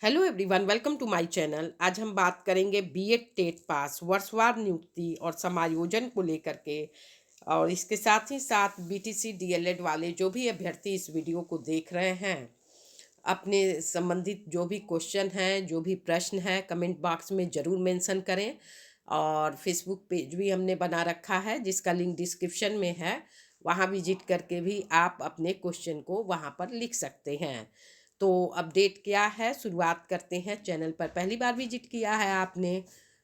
Hello everyone, welcome to my channel. आज हम बात करेंगे बीएड टेट पास वर्षवार नियुक्ति और समायोजन को लेकर के। और इसके साथ ही साथ बीटीसी डीएलएड वाले जो भी अभ्यर्थी इस वीडियो को देख रहे हैं, अपने संबंधित जो भी क्वेश्चन हैं, जो भी प्रश्न है, कमेंट बॉक्स में ज़रूर मेंशन करें। और फेसबुक पेज भी हमने बना रखा है जिसका लिंक डिस्क्रिप्शन में है। वहाँ विजिट करके भी आप अपने क्वेश्चन को वहाँ पर लिख सकते हैं। तो अपडेट क्या है, शुरुआत करते हैं। चैनल पर पहली बार विजिट किया है आपने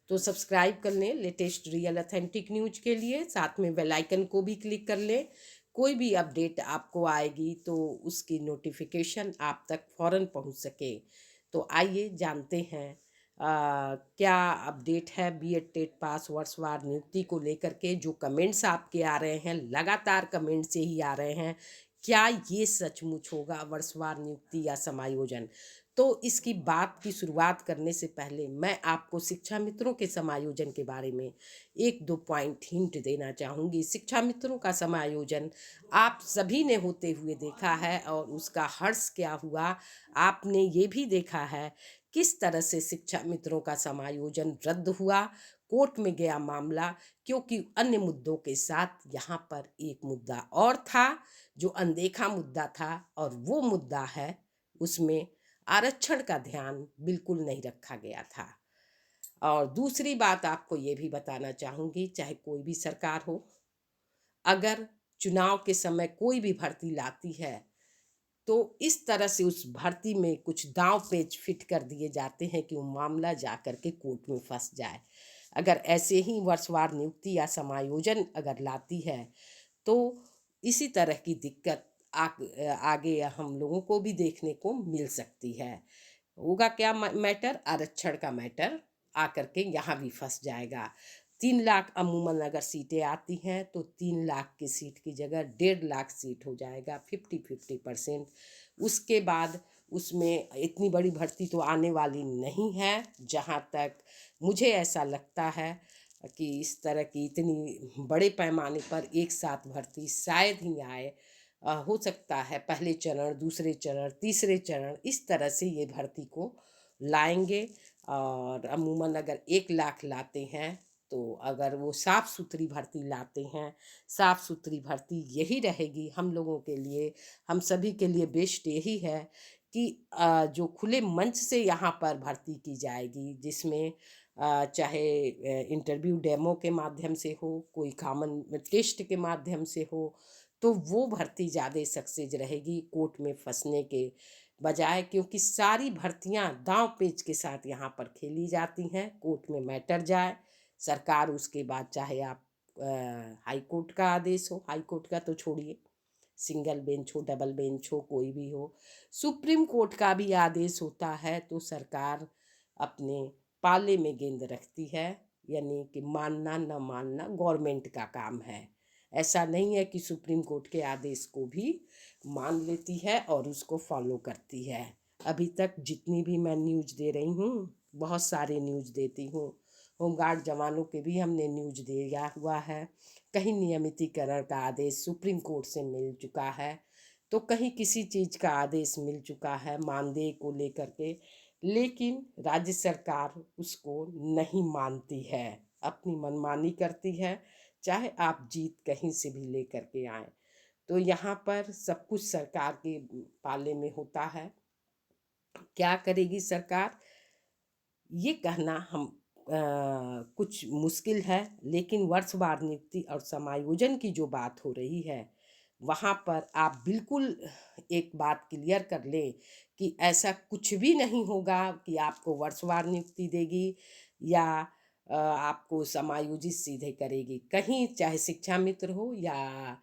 तो सब्सक्राइब कर लें लेटेस्ट रियल अथेंटिक न्यूज के लिए। साथ में बेल आइकन को भी क्लिक कर लें। कोई भी अपडेट आपको आएगी तो उसकी नोटिफिकेशन आप तक फ़ौरन पहुंच सके। तो आइए जानते हैं क्या अपडेट है बीएड टेट पास वर्षवार नियुक्ति को लेकर के। जो कमेंट्स आपके आ रहे हैं, लगातार कमेंट से ही आ रहे हैं, क्या ये सचमुच होगा वर्षवार नियुक्ति या समायोजन। तो इसकी बात की शुरुआत करने से पहले मैं आपको शिक्षा मित्रों के समायोजन के बारे में एक दो पॉइंट हिंट देना चाहूँगी। शिक्षा मित्रों का समायोजन आप सभी ने होते हुए देखा है और उसका हर्ष क्या हुआ आपने ये भी देखा है। किस तरह से शिक्षा मित्रों का समायोजन रद्द हुआ, कोर्ट में गया मामला, क्योंकि अन्य मुद्दों के साथ यहाँ पर एक मुद्दा और था जो अनदेखा मुद्दा था। और वो मुद्दा है, उसमें आरक्षण का ध्यान बिल्कुल नहीं रखा गया था। और दूसरी बात आपको ये भी बताना चाहूँगी, चाहे कोई भी सरकार हो, अगर चुनाव के समय कोई भी भर्ती लाती है तो इस तरह से उस भर्ती में कुछ दांव पेच फिट कर दिए जाते हैं कि वो मामला जा कर के कोर्ट में फंस जाए। अगर ऐसे ही वर्षवार नियुक्ति या समायोजन अगर लाती है तो इसी तरह की दिक्कत आगे हम लोगों को भी देखने को मिल सकती है। होगा क्या मैटर, आरक्षण का मैटर आकर के यहाँ भी फंस जाएगा। 3 लाख अमूमन अगर सीटें आती हैं तो 3 लाख की सीट की जगह 1.5 लाख सीट हो जाएगा, 50-50%। उसके बाद उसमें इतनी बड़ी भर्ती तो आने वाली नहीं है। जहाँ तक मुझे ऐसा लगता है कि इस तरह की इतनी बड़े पैमाने पर एक साथ भर्ती शायद ही आए। हो सकता है पहले चरण, दूसरे चरण, तीसरे चरण, इस तरह से ये भर्ती को लाएंगे। और अमूमन अगर 1 लाख लाते हैं तो अगर वो साफ़ सुथरी भर्ती लाते हैं, साफ़ सुथरी भर्ती यही रहेगी हम लोगों के लिए, हम सभी के लिए बेस्ट यही है कि जो खुले मंच से यहाँ पर भर्ती की जाएगी, जिसमें चाहे इंटरव्यू डेमो के माध्यम से हो, कोई कॉमन टेस्ट के माध्यम से हो, तो वो भर्ती ज़्यादा सक्सेस रहेगी कोर्ट में फंसने के बजाय। क्योंकि सारी भर्तियां दांव पेच के साथ यहाँ पर खेली जाती हैं, कोर्ट में मैटर जाए, सरकार उसके बाद चाहे आप हाई कोर्ट का आदेश हो, हाई कोर्ट का तो छोड़िए, सिंगल बेंच हो, डबल बेंच हो, कोई भी हो, सुप्रीम कोर्ट का भी आदेश होता है तो सरकार अपने पाले में गेंद रखती है। यानी कि मानना न मानना गवर्नमेंट का काम है। ऐसा नहीं है कि सुप्रीम कोर्ट के आदेश को भी मान लेती है और उसको फॉलो करती है। अभी तक जितनी भी मैं न्यूज़ दे रही हूँ, बहुत सारे न्यूज़ देती हूँ, होमगार्ड जवानों के भी हमने न्यूज़ दिया हुआ है। कहीं नियमितीकरण का आदेश सुप्रीम कोर्ट से मिल चुका है, तो कहीं किसी चीज़ का आदेश मिल चुका है मानदेय को लेकर के, लेकिन राज्य सरकार उसको नहीं मानती है, अपनी मनमानी करती है, चाहे आप जीत कहीं से भी लेकर के आए। तो यहाँ पर सब कुछ सरकार के पाले में होता है। क्या करेगी सरकार, ये कहना हम कुछ मुश्किल है। लेकिन वर्षवार नियुक्ति और समायोजन की जो बात हो रही है, वहाँ पर आप बिल्कुल एक बात क्लियर कर लें कि ऐसा कुछ भी नहीं होगा कि आपको वर्षवार नियुक्ति देगी या आपको समायोजित सीधे करेगी। कहीं चाहे शिक्षा मित्र हो या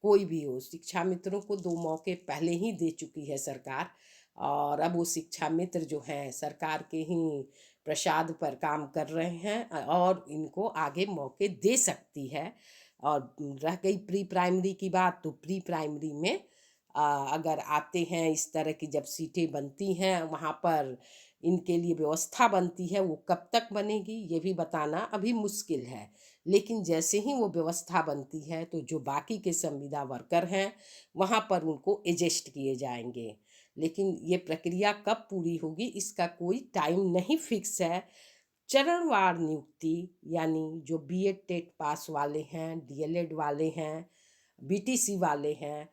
कोई भी हो, शिक्षा मित्रों को 2 मौके पहले ही दे चुकी है सरकार। और अब वो शिक्षा मित्र जो हैं सरकार के ही प्रसाद पर काम कर रहे हैं और इनको आगे मौके दे सकती है। और रह गई प्री प्राइमरी की बात, तो प्री प्राइमरी में अगर आते हैं इस तरह की जब सीटें बनती हैं वहाँ पर इनके लिए व्यवस्था बनती है, वो कब तक बनेगी ये भी बताना अभी मुश्किल है। लेकिन जैसे ही वो व्यवस्था बनती है तो जो बाकी के संविदा वर्कर हैं वहाँ पर उनको एडजस्ट किए जाएंगे। लेकिन ये प्रक्रिया कब पूरी होगी इसका कोई टाइम नहीं फिक्स है। चरणवार नियुक्ति यानी जो बीएड टेट पास वाले हैं, डीएलएड वाले हैं, बीटीसी वाले हैं,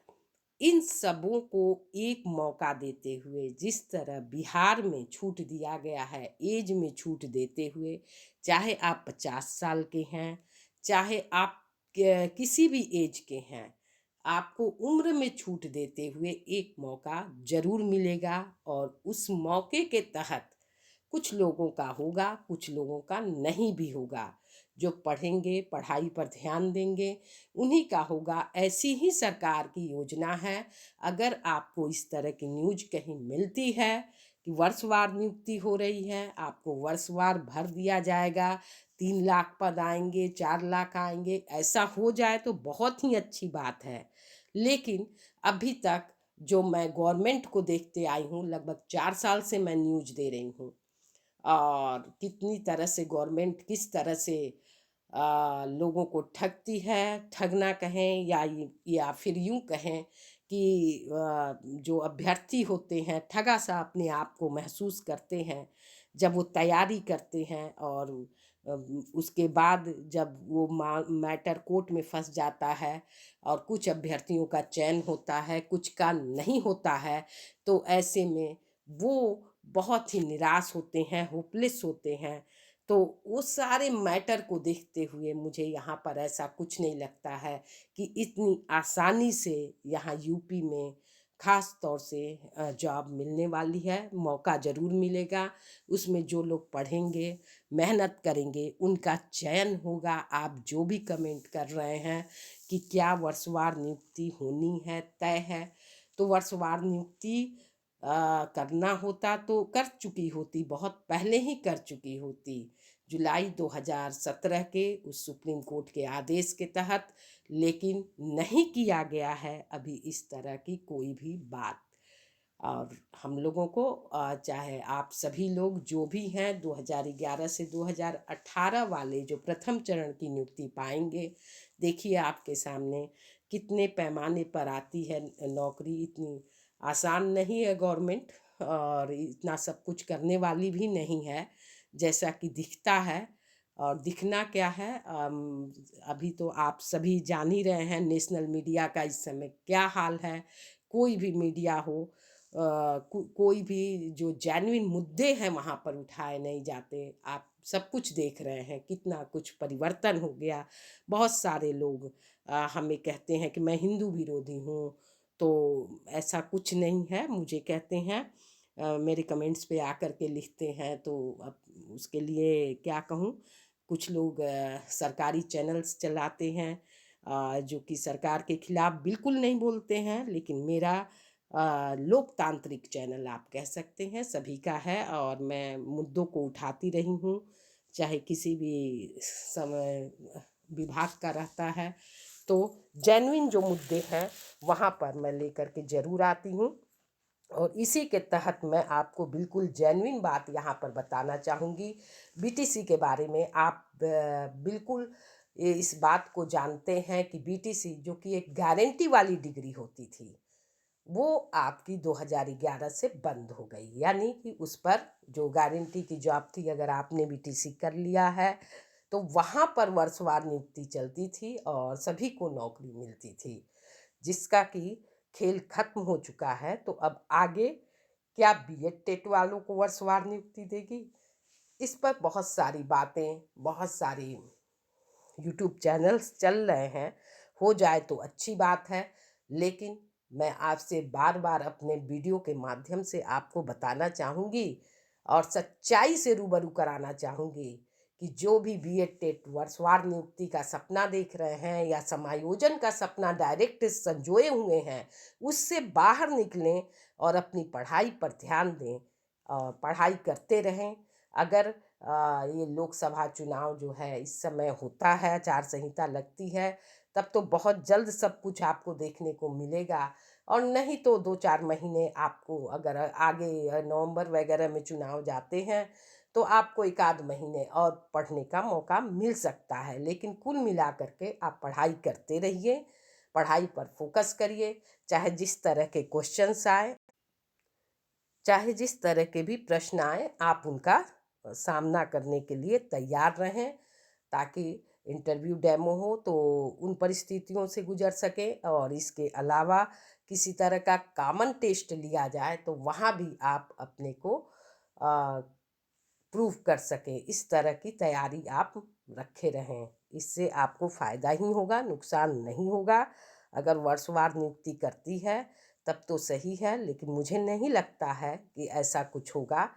इन सबों को एक मौका देते हुए जिस तरह बिहार में छूट दिया गया है, एज में छूट देते हुए, चाहे आप 50 साल के हैं, चाहे आप किसी भी एज के हैं, आपको उम्र में छूट देते हुए एक मौका जरूर मिलेगा। और उस मौके के तहत कुछ लोगों का होगा, कुछ लोगों का नहीं भी होगा। जो पढ़ेंगे, पढ़ाई पर ध्यान देंगे, उन्हीं का होगा। ऐसी ही सरकार की योजना है। अगर आपको इस तरह की न्यूज कहीं मिलती है कि वर्षवार नियुक्ति हो रही है, आपको वर्षवार भर दिया जाएगा, 3 लाख पद आएंगे, 4 लाख आएंगे, ऐसा हो जाए तो बहुत ही अच्छी बात है। लेकिन अभी तक जो मैं गवर्नमेंट को देखते आई हूँ, लगभग 4 साल से मैं न्यूज दे रही हूँ, और कितनी तरह से गवर्नमेंट किस तरह से लोगों को ठगती है, ठगना कहें या फिर यूं कहें कि जो अभ्यर्थी होते हैं ठगा सा अपने आप को महसूस करते हैं जब वो तैयारी करते हैं। और उसके बाद जब वो मैटर कोर्ट में फंस जाता है और कुछ अभ्यर्थियों का चयन होता है, कुछ का नहीं होता है, तो ऐसे में वो बहुत ही निराश होते हैं, होपलेस होते हैं। तो उस सारे मैटर को देखते हुए मुझे यहाँ पर ऐसा कुछ नहीं लगता है कि इतनी आसानी से यहाँ यूपी में ख़ास तौर से जॉब मिलने वाली है। मौका ज़रूर मिलेगा, उसमें जो लोग पढ़ेंगे, मेहनत करेंगे, उनका चयन होगा। आप जो भी कमेंट कर रहे हैं कि क्या वर्षवार नियुक्ति होनी है, तय है, तो वर्षवार नियुक्ति करना होता तो कर चुकी होती, बहुत पहले ही कर चुकी होती, जुलाई 2017 के उस सुप्रीम कोर्ट के आदेश के तहत। लेकिन नहीं किया गया है अभी इस तरह की कोई भी बात। और हम लोगों को चाहे आप सभी लोग जो भी हैं 2011 से 2018 वाले जो प्रथम चरण की नियुक्ति पाएंगे, देखिए आपके सामने कितने पैमाने पर आती है नौकरी। इतनी आसान नहीं है गवर्नमेंट, और इतना सब कुछ करने वाली भी नहीं है जैसा कि दिखता है। और दिखना क्या है, अभी तो आप सभी जान ही रहे हैं नेशनल मीडिया का इस समय क्या हाल है। कोई भी मीडिया हो, कोई भी जो जेन्युइन मुद्दे हैं वहाँ पर उठाए नहीं जाते। आप सब कुछ देख रहे हैं, कितना कुछ परिवर्तन हो गया। बहुत सारे लोग हमें कहते हैं कि मैं हिंदू विरोधी हूँ, तो ऐसा कुछ नहीं है। मुझे कहते हैं, मेरे कमेंट्स पे आकर के लिखते हैं, तो अब उसके लिए क्या कहूँ। कुछ लोग सरकारी चैनल्स चलाते हैं जो कि सरकार के खिलाफ बिल्कुल नहीं बोलते हैं, लेकिन मेरा लोकतांत्रिक चैनल आप कह सकते हैं, सभी का है। और मैं मुद्दों को उठाती रही हूँ, चाहे किसी भी समय विभाग का रहता है, तो जेन्युइन जो मुद्दे हैं वहाँ पर मैं लेकर के ज़रूर आती हूँ। और इसी के तहत मैं आपको बिल्कुल जेन्युइन बात यहाँ पर बताना चाहूँगी। बीटीसी के बारे में आप बिल्कुल इस बात को जानते हैं कि बीटीसी जो कि एक गारंटी वाली डिग्री होती थी, वो आपकी 2011 से बंद हो गई। यानी कि उस पर जो गारंटी की जॉब थी, अगर आपने बीटीसी कर लिया है तो वहाँ पर वर्षवार नियुक्ति चलती थी और सभी को नौकरी मिलती थी, जिसका कि खेल खत्म हो चुका है। तो अब आगे क्या बीएड टेट वालों को वर्षवार नियुक्ति देगी? इस पर बहुत सारी बातें, बहुत सारी यूट्यूब चैनल्स चल रहे हैं। हो जाए तो अच्छी बात है, लेकिन मैं आपसे बार बार अपने वीडियो के माध्यम से आपको बताना चाहूँगी और सच्चाई से रूबरू कराना चाहूँगी कि जो भी बीएड टेट वर्षवार नियुक्ति का सपना देख रहे हैं या समायोजन का सपना डायरेक्ट संजोए हुए हैं, उससे बाहर निकलें और अपनी पढ़ाई पर ध्यान दें और पढ़ाई करते रहें। अगर ये लोकसभा चुनाव जो है इस समय होता है, आचार संहिता लगती है, तब तो बहुत जल्द सब कुछ आपको देखने को मिलेगा। और नहीं तो 2-4 महीने आपको, अगर आगे नवंबर वगैरह में चुनाव जाते हैं, तो आपको 1 आध महीने और पढ़ने का मौका मिल सकता है। लेकिन कुल मिला करके आप पढ़ाई करते रहिए, पढ़ाई पर फोकस करिए, चाहे जिस तरह के क्वेश्चंस आए चाहे जिस तरह के भी प्रश्न आए आप उनका सामना करने के लिए तैयार रहें, ताकि इंटरव्यू डेमो हो तो उन परिस्थितियों से गुजर सकें। और इसके अलावा किसी तरह का कॉमन टेस्ट लिया जाए तो वहाँ भी आप अपने को प्रूव कर सकें। इस तरह की तैयारी आप रखे रहें, इससे आपको फ़ायदा ही होगा, नुकसान नहीं होगा। अगर वर्षवार नियुक्ति करती है तब तो सही है, लेकिन मुझे नहीं लगता है कि ऐसा कुछ होगा।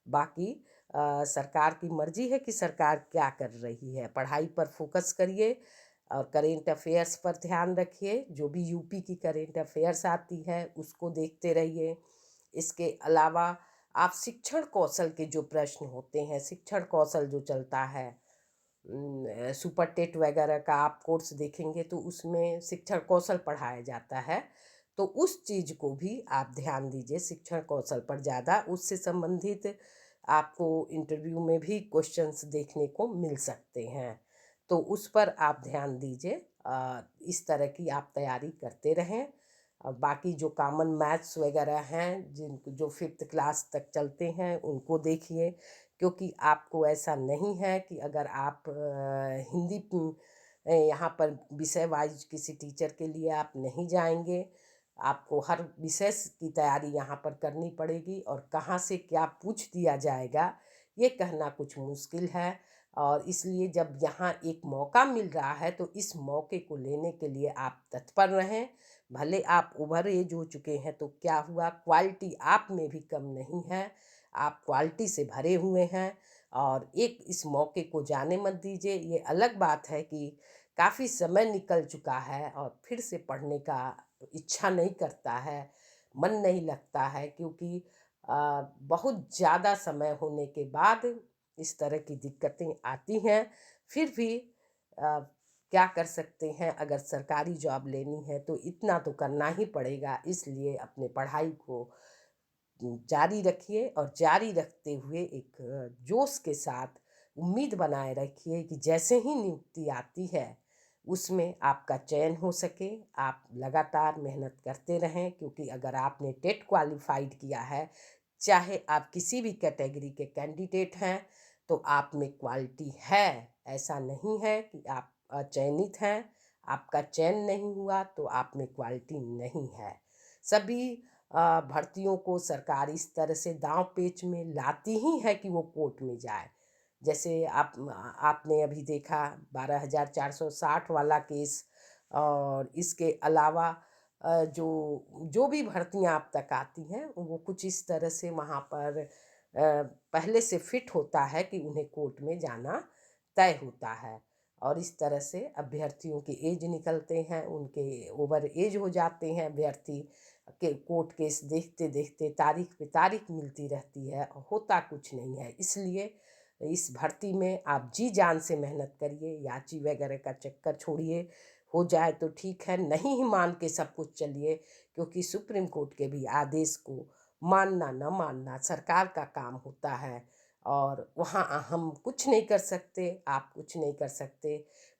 बाकी सरकार की मर्ज़ी है कि सरकार क्या कर रही है। पढ़ाई पर फोकस करिए और करेंट अफेयर्स पर ध्यान रखिए। जो भी यूपी की करेंट अफेयर्स आती है उसको देखते रहिए। इसके अलावा आप शिक्षण कौशल के जो प्रश्न होते हैं, शिक्षण कौशल जो चलता है, सुपर टेट वगैरह का आप कोर्स देखेंगे तो उसमें शिक्षण कौशल पढ़ाया जाता है। तो उस चीज़ को भी आप ध्यान दीजिए, शिक्षण कौशल पर ज़्यादा उससे संबंधित आपको इंटरव्यू में भी क्वेश्चंस देखने को मिल सकते हैं, तो उस पर आप ध्यान दीजिए। इस तरह की आप तैयारी करते रहें। बाकी जो कॉमन मैथ्स वगैरह हैं जिनको जो 5th क्लास तक चलते हैं उनको देखिए, क्योंकि आपको ऐसा नहीं है कि अगर आप हिंदी यहाँ पर विषय वाइज किसी टीचर के लिए आप नहीं जाएंगे, आपको हर विषय की तैयारी यहाँ पर करनी पड़ेगी और कहाँ से क्या पूछ दिया जाएगा ये कहना कुछ मुश्किल है। और इसलिए जब यहाँ एक मौका मिल रहा है तो इस मौके को लेने के लिए आप तत्पर रहें। भले आप ओवर एज हो चुके हैं तो क्या हुआ, क्वालिटी आप में भी कम नहीं है, आप क्वालिटी से भरे हुए हैं। और एक इस मौके को जाने मत दीजिए। ये अलग बात है कि काफ़ी समय निकल चुका है और फिर से पढ़ने का इच्छा नहीं करता है, मन नहीं लगता है, क्योंकि बहुत ज़्यादा समय होने के बाद इस तरह की दिक्कतें आती हैं। फिर भी क्या कर सकते हैं, अगर सरकारी जॉब लेनी है तो इतना तो करना ही पड़ेगा। इसलिए अपने पढ़ाई को जारी रखिए और जारी रखते हुए एक जोश के साथ उम्मीद बनाए रखिए कि जैसे ही नियुक्ति आती है उसमें आपका चयन हो सके। आप लगातार मेहनत करते रहें, क्योंकि अगर आपने टेट क्वालिफाइड किया है, चाहे आप किसी भी कैटेगरी के कैंडिडेट हैं, तो आप में क्वालिटी है। ऐसा नहीं है कि आप अचयनित हैं, आपका चयन नहीं हुआ तो आप में क्वालिटी नहीं है। सभी भर्तियों को सरकार इस तरह से दांव पेच में लाती ही है कि वो कोर्ट में जाए। जैसे आपने अभी देखा 12,460 वाला केस। और इसके अलावा जो जो भी भर्तियां आप तक आती हैं वो कुछ इस तरह से वहाँ पर पहले से फिट होता है कि उन्हें कोर्ट में जाना तय होता है। और इस तरह से अभ्यर्थियों के एज निकलते हैं, उनके ओवर एज हो जाते हैं अभ्यर्थी के। कोर्ट केस देखते देखते तारीख पे तारीख मिलती रहती है और होता कुछ नहीं है। इसलिए इस भर्ती में आप जी जान से मेहनत करिए, याची वगैरह का चक्कर छोड़िए। हो जाए तो ठीक है, नहीं ही मान के सब कुछ चलिए, क्योंकि सुप्रीम कोर्ट के भी आदेश को मानना न मानना सरकार का काम होता है। और वहाँ हम कुछ नहीं कर सकते, आप कुछ नहीं कर सकते।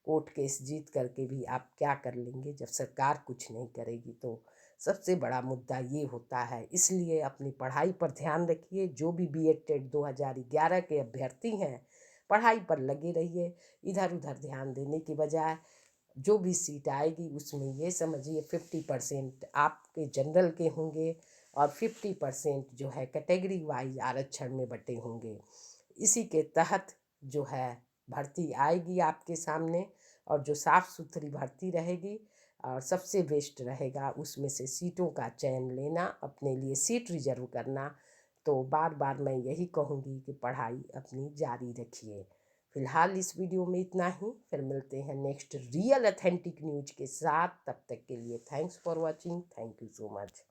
कोर्ट केस जीत करके भी आप क्या कर लेंगे जब सरकार कुछ नहीं करेगी। तो सबसे बड़ा मुद्दा ये होता है। इसलिए अपनी पढ़ाई पर ध्यान रखिए। जो भी बीएड टेट 2011 के अभ्यर्थी हैं, पढ़ाई पर लगे रहिए। इधर उधर ध्यान देने की बजाय जो भी सीट आएगी उसमें ये समझिए 50% आपके जनरल के होंगे और 50% जो है कैटेगरी वाइज आरक्षण में बटे होंगे। इसी के तहत जो है भर्ती आएगी आपके सामने, और जो साफ़ सुथरी भर्ती रहेगी और सबसे बेस्ट रहेगा उसमें से सीटों का चयन लेना, अपने लिए सीट रिजर्व करना। तो बार बार मैं यही कहूँगी कि पढ़ाई अपनी जारी रखिए। फिलहाल इस वीडियो में इतना ही, फिर मिलते हैं नेक्स्ट रियल ऑथेंटिक न्यूज के साथ। तब तक के लिए thanks for watching, thank you so much.